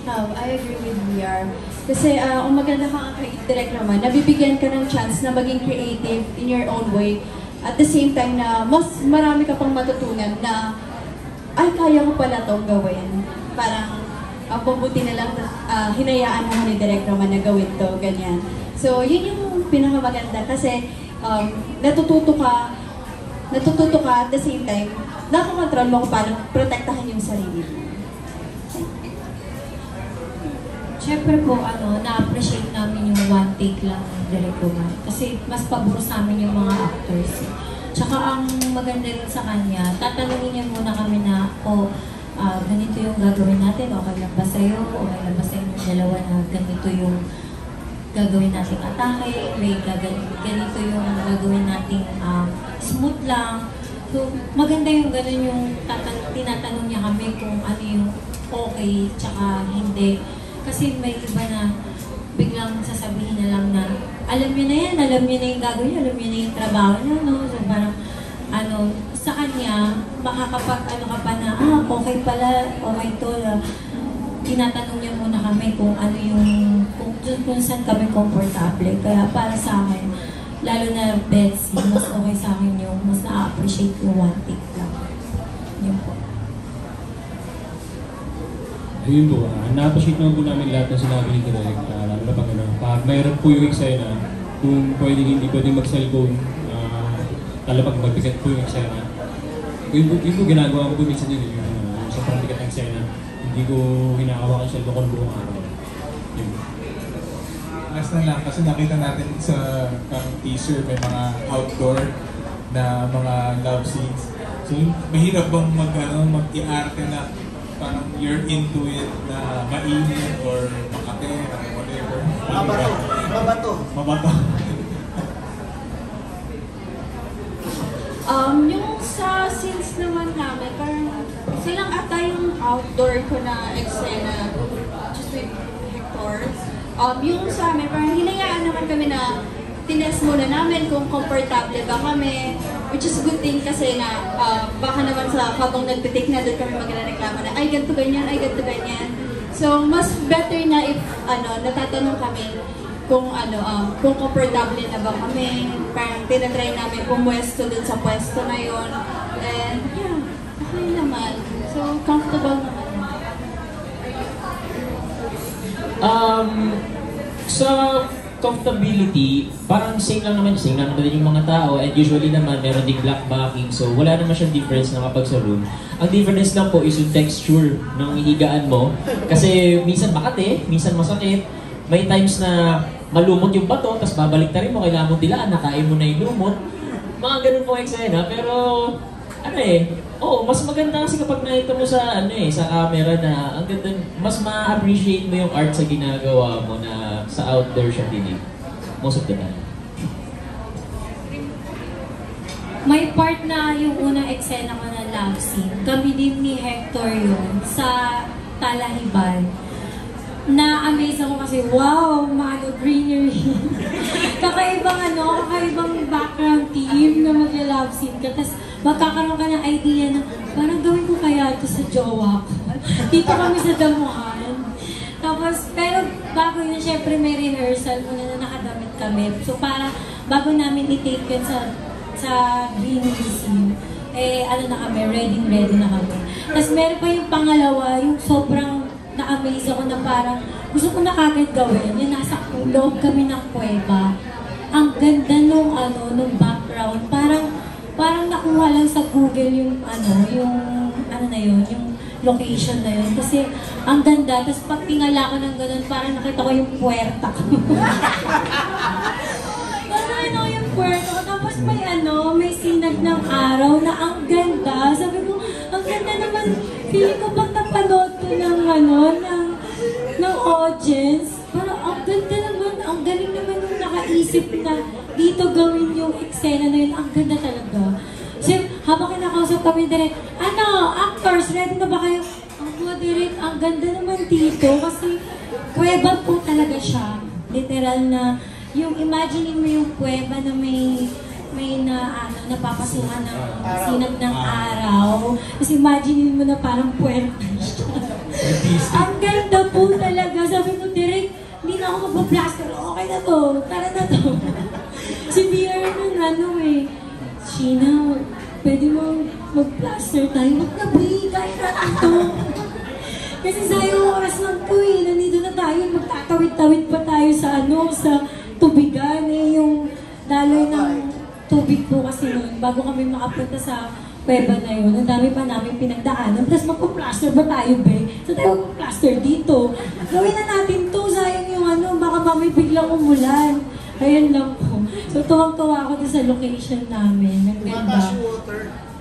I agree with VR. Kasi kung maganda kang direct naman, nabibigyan ka ng chance na maging creative in your own way. At the same time na mas marami ka pang matutunan na ay, kaya ko pala itong gawin. Parang ang pabuti na lang hinayaan mo ni Direk Roman na gawin to, ganyan. So, yun yung pinakamaganda kasi natututo ka at the same time, nakakontrol mo kung paano protektahan yung sarili mo. Siyempre po, na-appreciate namin yung one take lang ng Direk Roman. Kasi mas pabor sa amin yung mga actors. Tsaka ang maganda rin sa kanya, tatanungin niya muna kami na, ganito yung gagawin natin, okay lang ba sa'yo? Okay lang ba sa inyo dalawa na ganito yung gagawin nating atake? Ganito yung gagawin nating smooth lang. So, maganda yung gano'n yung tinatanong niya kami kung ano yung okay, tsaka hindi. Kasi may iba na biglang sasabihin na lang na alam niyo na yan, alam niyo na yung gagawin niyo, alam niyo na yung trabaho niyo, no? So parang, sa kanya, makakapag ka pa na, okay pala, okay to, tinatanong niya muna kami kung ano yung, kung saan kami komportable. Kaya para sa akin, lalo na Betsy, mas okay sa akin yung, mas na-appreciate yung one take lang. Yun po. Ayun po, na-appreciate naman po namin lahat ng sinabi ni Direk. Lalo na pag mayroon po yung eksena, kung hindi pwedeng mag-cellphone, talapag magbigat po yung eksena. Yun po ginagawa ko po minsan yun, yung sa pagbigat ng eksena, hindi ko hinakawa yung cellphone kung buong araw. Yun. Last na lang, kasi nakita natin sa teaser, may mga outdoor na mga love scenes. So, mahirap bang mag-i-arte na parang you're into it na mainit or makate or whatever? Mabato. Yung sa scenes naman namin, parang silang ata yung outdoor ko na eksena just with Hector. Yung sa amin, parang hinayaan naman kami na tinest muna namin kung comfortable ba kami, which is a good thing kasi na baka naman sa habang nagtitik na doon kami magreklamo na ay ganito ganyan, ay ganito ganyan. So mas better na if natatanong kami kung kung comfortable na ba kami, parang tinatry namin pumwesto doon sa pwesto na yon. And yeah, okay naman. So comfortable naman. Sa comfortability, parang same lang naman din yung mga tao, and usually naman meron ding black backing, so wala naman siyang difference na kapag sa room. Ang difference lang po is yung texture ng higaan mo, kasi minsan makate, minsan masakit, may times na malumot yung bato, tapos babalik na rin mo, kailangan mo dilaan, nakain mo na yung lumot, mga ganun po eksena, pero mas maganda kasi kapag nakita mo sa sa camera na ang ganda, mas ma-appreciate mo yung art sa ginagawa mo na sa outdoor siya din. Most of the time. May part na yung unang eksena ko na love scene. Kami din ni Hector yun sa Talahiban. Na-amaze ako kasi, wow, greenery. Kakaibang background team na magla-love scene ka. Tapos magkakaroon ka ng idea na parang gawin ko kaya ito sa jowa ko. Dito kami sa damuhan. Tapos, pero bago yun, syempre may rehearsal muna na nakadamit kami. So para bago namin i-take yun sa greenery scene, ano na kami, ready na kami. Tapos meron pa yung pangalawa, yung sobrang na-amaze ako na parang gusto ko na kagad gawin, yung nasa loob kami ng kuweba. Ang ganda nung background, parang nakuha lang sa Google yung yung location na yun. Kasi ang ganda, tapos pag tingala ko ng ganun, parang nakita ko yung puwerta ko. Parang yung puwerta ko, tapos may sinag ng araw na ang ganda. Sabi ko, ang ganda naman, feeling ko pag napanood ko ng audience, parang ang ganda naman, ang galing naman yung nakaisip na dito gawin yung eksena na yun, ang ganda talaga. Kasi habang kinakausap kami direct, actors, ready na ba kayo? Direct, ang ganda naman dito kasi kuweba po talaga siya. Literal na, yung imagining mo yung kuweba na may napapasuhan ng sinag ng araw. Tapos imagining mo na parang puwerta siya. Ang ganda po talaga. Sabi ko, direct, hindi na ako magpa-plaster. Okay na to, tara na to. Si BR Sheena, pwede mo mag-plaster tayo. Wag na, B, kaya na ito. Kasi sayang oras lang po eh. Nandito na tayo, magtatawid-tawid pa tayo sa tubigan yung daloy ng tubig po kasi noon. Bago kami makapunta sa kuweba na yun, ang dami pa namin pinagdaanan. Tapos magpa-plaster ba tayo, be? So tayo magpa-plaster dito. Gawin na natin to, sayang yung baka mamay biglang umulan. Ayan lang po. So tuwang-tuwa ako sa location namin. Ang ganda.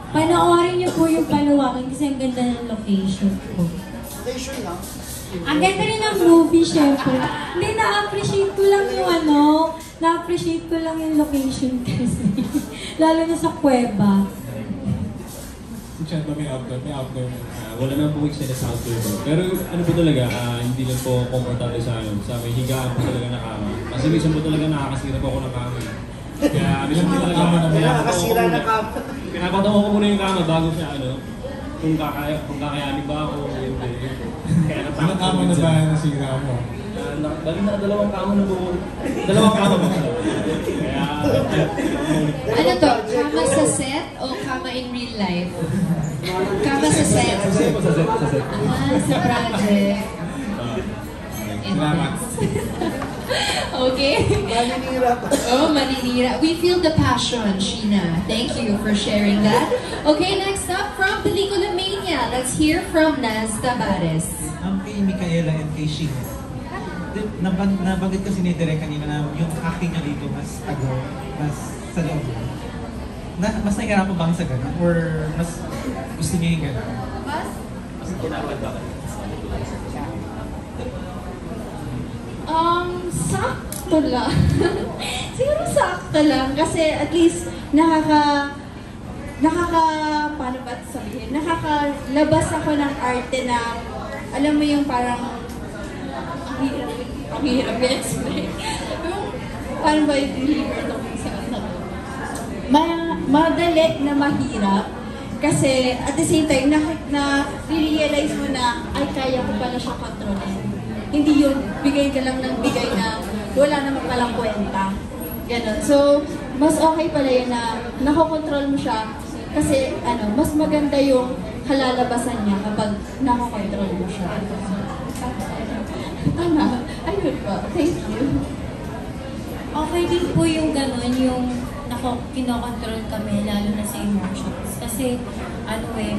Panoorin niyo po yung Paluwagan kasi ang ganda ng location po. Ang ganda rin ng movie, syempre. Hindi, na-appreciate ko lang yung na-appreciate ko lang yung location kasi. Lalo na sa kuweba. Si Chan ba may outdoor? May outdoor. Wala naman po eksena sa outdoor po. Pero po talaga, hindi lang po komportable sa may higaan po talaga na kama. Kasi minsan po talaga nakakasira po ako ng kama. Kaya minsan po talaga nakakasira na kama. Pinapatawa ko muna yung kama bago siya kung kakayanin ba ako. Anong kama na ba nasira mo? Bali na dalawang kama na buo. Dalawang kama ba siya? Kaya... Ano to? Kama sa set o kama in real life? Kama sa set. Sa set. Sa project. Salamat. Okay. Maninira. Oh, maninira. We feel the passion, Sheena. Thank you for sharing that. Okay, next up from Pelikula Mania, let's hear from Naz Tabares. Kay Micaela and kay Sheena. Nabanggit kasi ni Direk kanina na yung acting niya dito mas sa loob. Mas nahihirapan ba sa gano'n? Or mas gusto niya yung gano'n? Mas kinabad ba? Sakto lang. Siguro sakto lang kasi at least paano ba sabihin? Nakakalabas ako ng arte na alam mo yung parang ang hirap i-explain. Paano ba i-deliver ito sa madali na mahirap kasi at the same time na-realize mo na ay kaya ko pala siya kontrolin. Hindi yun, bigay ka lang ng bigay na wala naman palang kwenta. Ganon. So, mas okay pala yun na nakokontrol mo siya kasi mas maganda yung kalalabasan niya kapag nakokontrol mo siya. Ayun po. Thank you. Okay din po yung gano'n, yung kinokontrol kami, lalo na sa emotions. Kasi,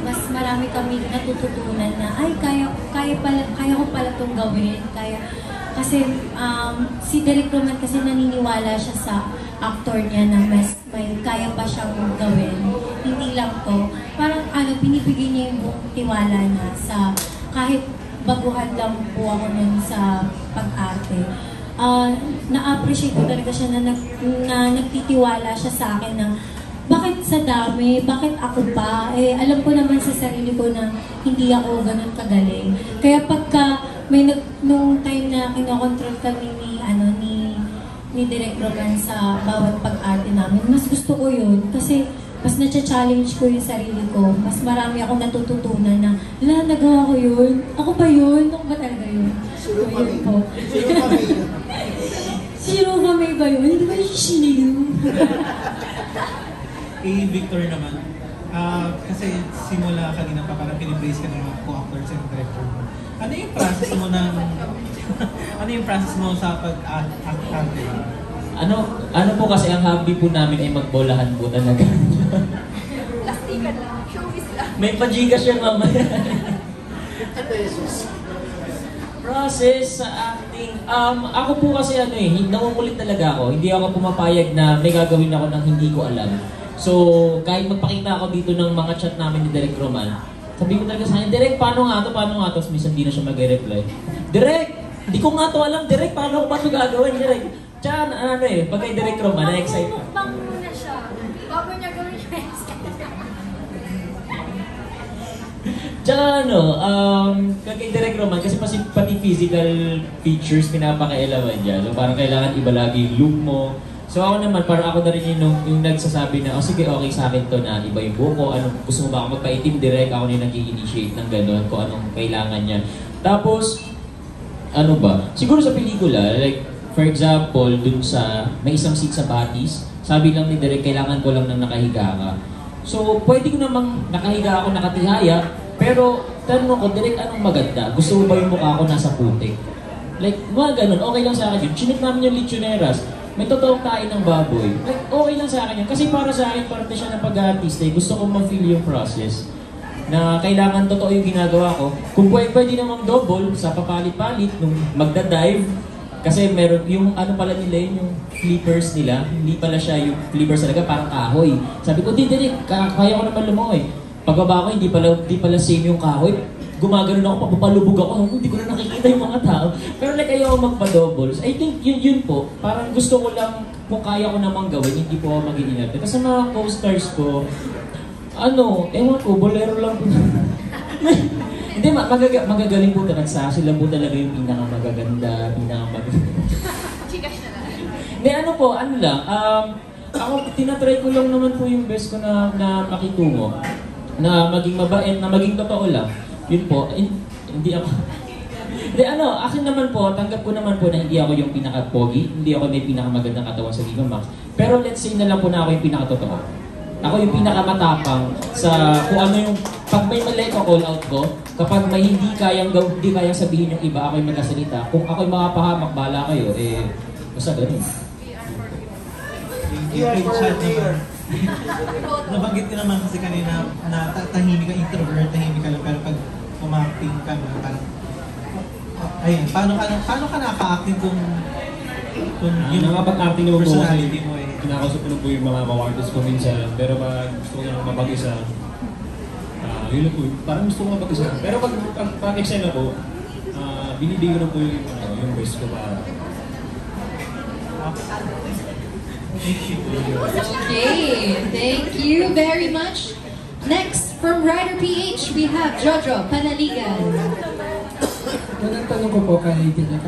mas marami kami natututunan na, ay, kaya ko pala itong gawin. Kasi, si Derek Roman kasi naniniwala siya sa actor niya na may kaya pa siyang gawin. Hindi lang to. Parang, binibigyan niya yung buong tiwala niya sa kahit baguhan lang po ako nun sa pag-arte. Na-appreciate ko talaga siya na nagtitiwala siya sa akin na bakit sa dami, bakit ako pa? Alam ko naman sa sarili ko na hindi ako ganun kagaling. Kaya pagka nung time na kinokontrol kami ni Direk Roman sa bawat pag-arte namin, mas gusto ko yun kasi mas na-challenge ko yung sarili ko. Mas marami akong natututunan na, nagawa ko yun. Ako ba yun? Ako ba talaga yun? Sino ba ba yun? Hindi ba yung Sheena yun? Kay Victor naman, Kasi simula kanina pa parang pinipraise ka ng mga co-actors and director mo. Ano yung process mo ng... ano yung process mo sa pag-arte? Ano po kasi ang hobby po namin ay magbolahan po talaga. Plastikan lang. Showbiz lang. May pajigas yan mamaya. Process sa acting. Ako po kasi nangungulit talaga ako. Hindi ako pumapayag na may gagawin ako nang hindi ko alam. So, kahit magpakita ako dito ng mga chat namin ni Direk Roman, sabi ko talaga sa kanya, Direk, paano nga to? Tapos minsan di na siya mag-reply. Direk, di ko nga to alam, Direk, paano ko ba ito gagawin, Direk? Tsaka, pag kay Direk Roman, na-excite. Mukbang muna siya. Bago niya gawin siya. Tsaka kay Direk Roman, kasi pati physical features pinapakailaman dyan. So, parang kailangan iba lagi yung look mo. So ako naman, parang ako na rin yung nagsasabi na, sige, okay sa akin to na iba yung buko, gusto mo ba ako magpaitim direct, ako na nag-i-initiate ng gano'n, kung anong kailangan niya. Tapos, siguro sa pelikula, like, for example, dun sa, may isang seat sa Batis, sabi lang ni Direk, kailangan ko lang nang nakahiga ka. So, pwede ko namang nakahiga ako, nakatihaya, pero tanong ko, Direk, anong maganda? Gusto mo ba yung mukha ko nasa putik? Like, mga ganun, okay lang sa akin yun. Chinik namin yung lechoneras. May totoong kain ng baboy. Like, okay lang sa akin yun. Kasi para sa akin, parte siya ng pag-artist. Gusto ko ma-feel yung process. Na kailangan totoo yung ginagawa ko. Kung pwede namang double sa papalit-palit nung magda-dive. Kasi meron yung pala nila yun, yung flippers nila. Hindi pala siya yung flippers talaga, parang kahoy. Sabi ko, Direk, kaya ko naman lumangoy. Pagbaba ko, hindi pala same yung kahoy. Gumagano na ako, papalubog ako, hindi ko na nakikita yung mga tao. Pero like, ayaw magpa-doubles. I think yun po, parang gusto ko lang, kung kaya ko namang gawin, hindi po ako mag-iinarte. Kasi mga co-stars ko, ewan ko, bolero lang po. Hindi, magagaling po talaga sa sila po talaga yung pinakamagaganda, Chikas na lang. Hindi, ako, tinatry ko lang naman po yung best ko na makitungo. Na maging mabait, na maging totoo lang. Yun po, hindi ako... akin naman po, tanggap ko naman po na hindi ako yung pinaka-pogi, hindi ako may pinakamagandang katawan sa Viva Max. Pero let's say na lang po na ako yung pinaka-totoo. Ako yung pinaka-matapang sa kung ano yung... Pag may mali ko, call out ko. Kapag may hindi kayang sabihin yung iba, ako yung magkasalita. Kung ako yung makapahamak, bahala kayo, basta ganun. Nabanggit ko naman kasi kanina na tahimik ka, introvert, tahimik ka lang, pero pag umacting ka na, parang ayun, paano ka naka-acting kung yung nakapag-acting naman po personality mo kinakausap ko na po yung mga artists ko minsan, pero pag gusto ko lang mapag-isa, yun lang po, parang gusto ko mapag-isa. Pero pag eksena po, binibigyan ko na po yung best ko para. Okay, thank you very much. Next, from Rider PH, we have Jojo Panaligan. Unang tanong ko po kay Direk.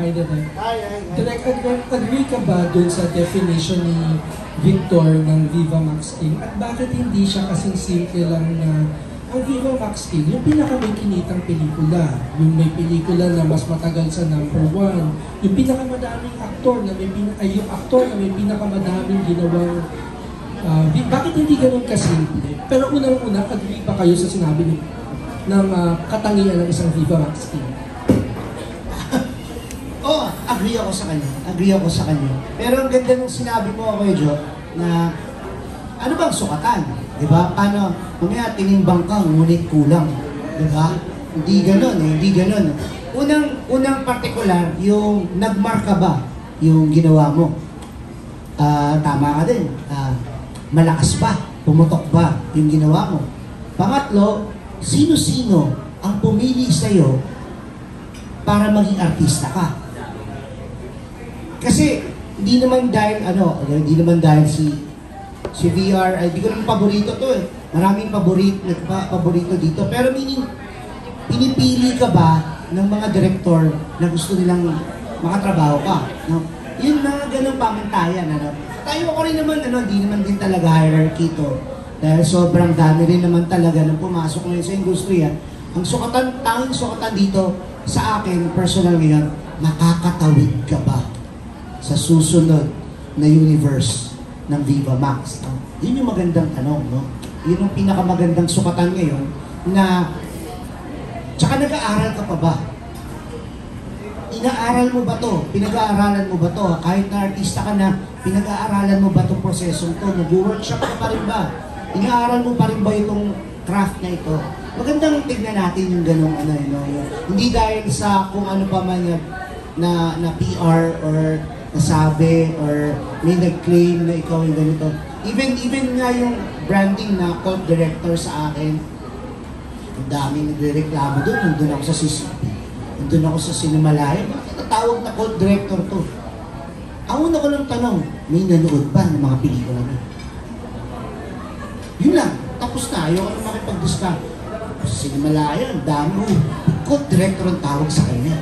Direk, agree ka ba dun sa definition ni Victor ng Viva Max King? At bakit hindi siya kasing simple lang na ang Viva Max King, yung pinaka-may kinitang pelikula, yung may pelikula na mas matagal sa #1, yung pinakamadaming aktor na yung aktor na may pinakamadaming ginawang bakit hindi ganun kasimple? Pero unang-una, agree ba kayo sa sinabi ng katangian ng isang Viva Max King? Agree ako sa kanya. Pero ang ganda ng sinabi mo ako, Jo, na ano bang sukatan? Diba? Paano, mamaya tinimbang ka, ngunit kulang. Diba? Hindi ganun. Unang partikular, yung nagmarka ba yung ginawa mo? Tama ka din. Malakas ba? Pumutok ba yung ginawa mo? Pangatlo, sino-sino ang pumili sa'yo para maging artista ka? Kasi hindi naman dahil si VR, hindi ko naman paborito to eh. Maraming paborito dito. Pero meaning, pinipili ka ba ng mga director na gusto nilang makatrabaho ka? No? Yun na ganun pamantayan. Tayo ko rin naman, hindi naman din talaga hierarchy to. Dahil sobrang dami rin naman talaga nang pumasok ngayon sa industriya. Ang tanging sukatan dito sa akin, personal ngayon, makakatawid ka ba sa susunod na universe ng Viva Max? No? Yun yung magandang tanong, no? yun ang pinakamagandang sukatan ngayon na tsaka nag-aaral ka pa ba? Inaaral mo ba to? Pinag-aaralan mo ba to? Kahit na artista ka na, pinag-aaralan mo ba itong prosesong to? Nag-workshop ka pa rin ba? Inaaral mo pa rin ba itong craft na ito? Magandang tignan natin yung ganong ano, hindi dahil sa kung ano pa man na PR or nasabi or may nag-claim na ikaw yung ganito. Even nga yung branding na cult director sa akin, ang daming nagre-reklamo doon, nandun ako sa CCP, nandun ako sa Cinemalaya, bakit natawag na cult director to? Ang una ko lang tanong, may nanood ba ng mga pelikula niyo? Yun lang, tapos na, ayaw ko na makipag-discuss. Sa Cinemalaya, ang dami, cult director ang tawag sa kanya.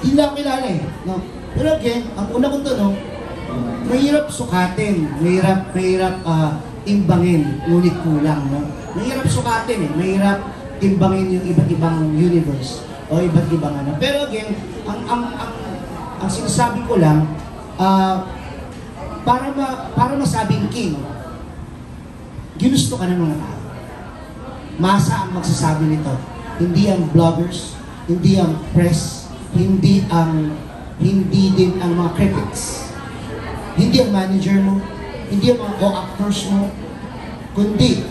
Hindi lang kilala eh. No? Pero again, ang una kong tanong, mahirap sukatin, mahirap timbangin, ngunit kulang. No? Mahirap sukatin eh, mahirap timbangin yung iba't ibang universe o iba't ibang ano. Pero again, ang sinasabi ko lang, para masabing king, ginusto ka ng mga tao. Masa ang magsasabi nito. Hindi ang vloggers, hindi ang press, hindi din ang mga critics, hindi ang manager mo, hindi ang mga co-actors mo, kundi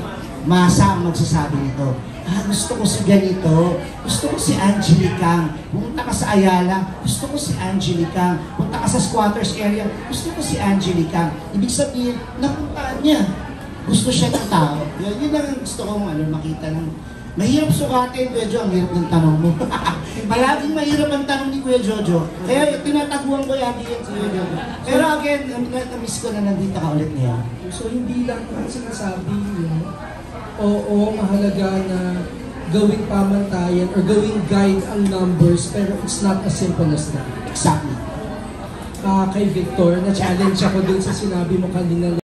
masa ang magsasabi nito. Gusto ko si ganito, gusto ko si Angelica, punta ka sa Ayala, gusto ko si Angelica, punta ka sa squatters area, gusto ko si Angelica. Ibig sabihin, napuntaan niya. Gusto siya ng tao. Yun ang gusto kong makita ng mahirap sukatin, Kuya Jo, ang hirap ng tanong mo. Palaging mahirap ang tanong ni Kuya Jojo. Kaya tinataguan ko yati yan si Kuya Jojo. Pero again, na-miss ko na nandito ka ulit ngayon. So hindi lang ang sinasabi, oo, mahalaga na gawing pamantayan or gawing guide ang numbers, pero it's not as simple as that. Exactly. Kay Victor, na-challenge ako dun sa sinabi mo kanina.